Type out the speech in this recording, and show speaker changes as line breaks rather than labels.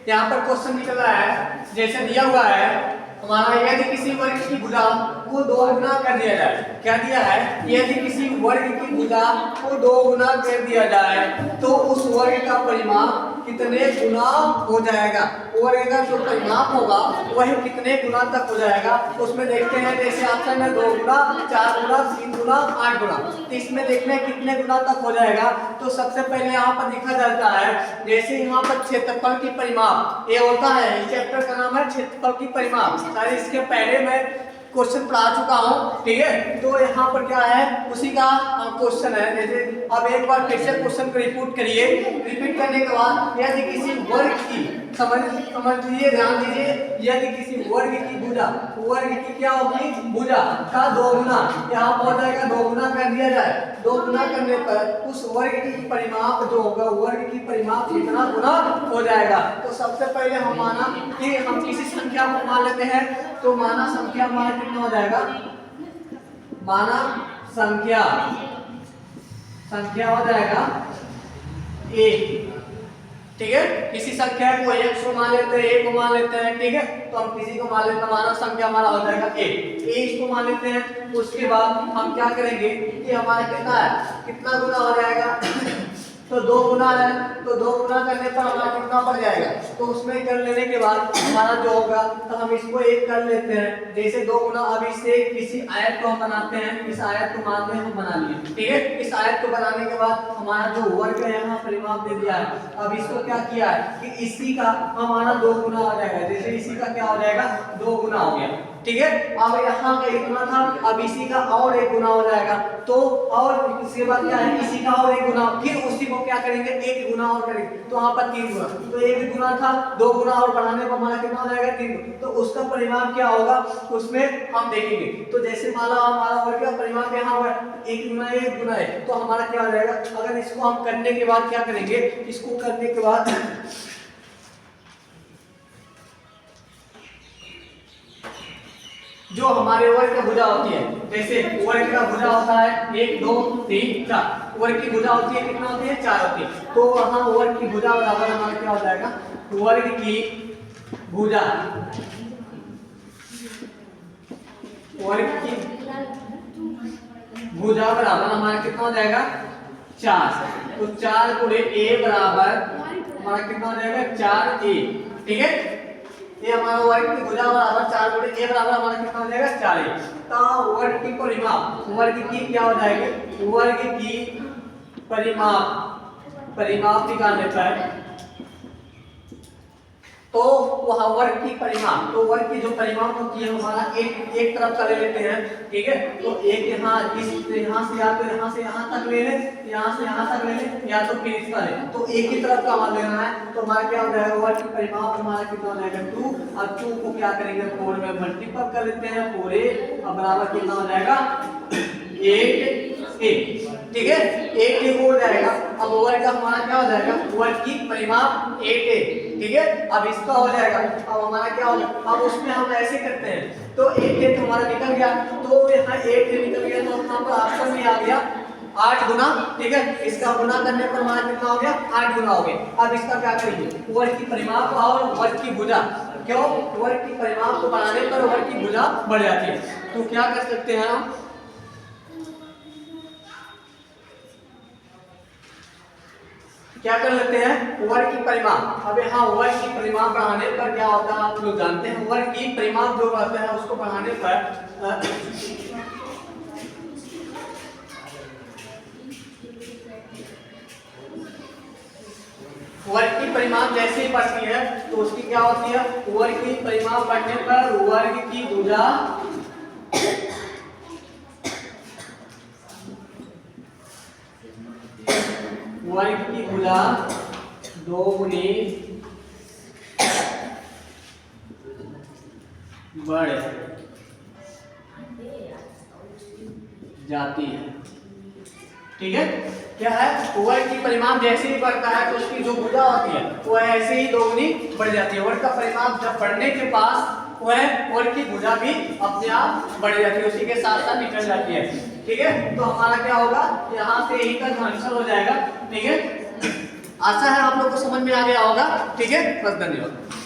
यहाँ पर क्वेश्चन निकल रहा है, जैसे दिया हुआ है हमारा, यदि किसी वर्ग की भुजा को 2 गुना कर दिया जाए। क्या दिया है? यदि किसी वर्ग की भुजा को 2 गुना कर दिया जाए तो उस वर्ग का परिमाप कितने गुना हो जाएगा? वर्ग का जो परिमाप होगा वह कितने गुना तक हो जाएगा? उसमें देखते हैं, जैसे ऑप्शन है 2 गुना, 4 गुना, 3 गुना, 8 गुना। तो इसमें देखते हैं कितने गुना तक हो जाएगा। तो सबसे पहले यहाँ पर लिखा जाता है, जैसे यहाँ पर क्षेत्रफल की परिमाप ये होता है, इस चैप्टर का नाम है क्षेत्रफल की परिमाप। सारे इसके पहले मैं क्वेश्चन पढ़ा चुका हूँ, ठीक है। तो यहाँ पर क्या है, उसी का क्वेश्चन है। जैसे अब एक बार फिर से क्वेश्चन को रिपीट करिए। रिपीट करने के बाद यदि किसी वर्ग की, समझ लीजिए, ध्यान दीजिए, यदि किसी वर्ग की भुजा, वर्ग की क्या होगी? भुजा का 2 गुना, यहाँ पर हो जाएगा 2 गुना कर दिया जाए। 2 गुना करने पर उस वर्ग की परिमाप जो होगा, वर्ग की परिमाप कितना गुना हो जाएगा? तो सबसे पहले हम माना कि हम किसी संख्या को मान लेते हैं। तो माना संख्या हमारा कितना हो जाएगा? माना संख्या हो जाएगा 1, ठीक है। किसी संख्या को 1 को मान लेते हैं, 1 को मान लेते हैं, ठीक है। तो हम किसी को मान लेते हैं, माना संख्या हमारा हो जाएगा 1, इसको मान लेते हैं। उसके बाद हम क्या करेंगे कि हमारा कितना है, कितना गुना हो जाएगा? तो 2 गुना है, तो 2 गुना करने पर हमारा कितना पड़ जाएगा? तो उसमें कर लेने के बाद हमारा जो होगा, तो हम इसको 1 कर लेते हैं। जैसे 2 गुना, अब इससे किसी आयत को हम बनाते हैं। इस आयत को मान लें, हम बना लिए, ठीक है। इस आयत को बनाने के बाद हमारा जो वर्ग है यहाँ परिमाप दे दिया है। अब इसको क्या किया है कि इसी का हमारा 2 गुना हो जाएगा। जैसे इसी का क्या हो जाएगा? 2 गुना हो गया, ठीक है। अब यहाँ का 1 गुना था, अब इसी का और 1 गुना हो जाएगा। तो और इसके बाद क्या है, इसी का और 1 गुना, फिर उसी को क्या करेंगे, 1 गुना और करेंगे। तो यहाँ पर 3 गुना, तो 1 गुना था, 2 गुना और बढ़ाने पर हमारा कितना हो जाएगा? 3। तो उसका परिमाप क्या होगा उसमें हम देखेंगे। तो जैसे माना हमारा वर्ग का परिमाप यहाँ हुआ 1 गुना 1 गुना है, तो हमारा क्या हो जाएगा? अगर इसको हम करने के बाद क्या करेंगे, इसको करने के बाद जो हमारे वर्ग का भुजा होती है, जैसे वर्ग का भुजा होता है 1 2 3 4, वर्ग की भुजा होती है कितना होती है? 4 होती है। तो वहां वर्ग की भुजा बराबर हमारा क्या हो जाएगा? वर्ग की भुजा, वर्ग की भुजा बराबर हमारा कितना हो जाएगा? 4। तो 4 गुणे a बराबर हमारा कितना हो जाएगा? 4a, ठीक है। ये हमारा वर्ग की भुजा बराबर 4 गुणे a बराबर हमारा कितना हो जाएगा? 4a। तो वर्ग की परिमाप, वर्ग की क्या हो जाएगी? वर्ग की परिमाप निकाल लेता है। तो वह वर्ग की परिमाप, तो वर्ग की जो परिमाप होती है हमारा एक तरफ का ले लेते हैं, ठीक है। तो एक यहाँ यहाँ से या तो यहाँ से यहाँ तक ले ले, यहाँ से यहाँ तक ले ले, या तो फिर इसका ले। तो एक ही तरफ का मान लेना है। तो हमारा क्या हो जाएगा? वर्ग की परिमाप हमारा कितना हो जाएगा? 2। और 2 को क्या करेंगे? 4 में मल्टीपल कर लेते हैं, 4a बराबर कितना हो जाएगा? 8a, ठीक है। 8a हो जाएगा। अब वर्ग का हमारा क्या हो जाएगा? वर्ग की परिमाप 8a, ठीक है। अब इसका हो जाएगा, अब हमारा क्या होगा? अब उसमें हम ऐसे करते हैं, तो 8a तो हमारा निकल गया, तो यहाँ 8a निकल गया, तो यहाँ पर ऑप्शन में आ गया 8 गुना, ठीक है। इसका गुना करने पर हमारा कितना हो गया? 8 गुना हो गया। अब इसका क्या करेंगे? वर्ग की परिमाप और वर्ग की भुजा, क्यों? वर्ग की परिमाप को बढ़ाने पर वर्ग की भुजा बढ़ जाती है। तो क्या कर सकते हैं हम? क्या कर लेते हैं? वर्ग की परिमाप। अब यहाँ वर्ग की परिमाप बढ़ाने पर क्या होता है आप लोग जानते हैं। वर्ग की परिमाप जो कहते हैं उसको बढ़ाने पर वर्ग की परिमाप जैसे ही बढ़ती है तो उसकी क्या होती है? वर्ग की परिमाप बढ़ने पर वर्ग की भुजा वर्ग की भुजा 2 गुनी बढ़ जाती है, ठीक है। क्या है? वर्ग की परिमाप जैसे ही बढ़ता है तो उसकी जो भुजा होती है वो ऐसे ही 2 गुनी बढ़ जाती है। वर्ग का परिमाप जब बढ़ने के पास वह वर्ग की भुजा भी अपने आप बढ़ जाती है, उसी के साथ साथ निकल जाती है, ठीक है। तो हमारा क्या होगा? यहाँ से यही तक आंसर हो जाएगा, ठीक है। आशा है आप लोग को समझ में आ गया होगा। ठीक है, बस धन्यवाद।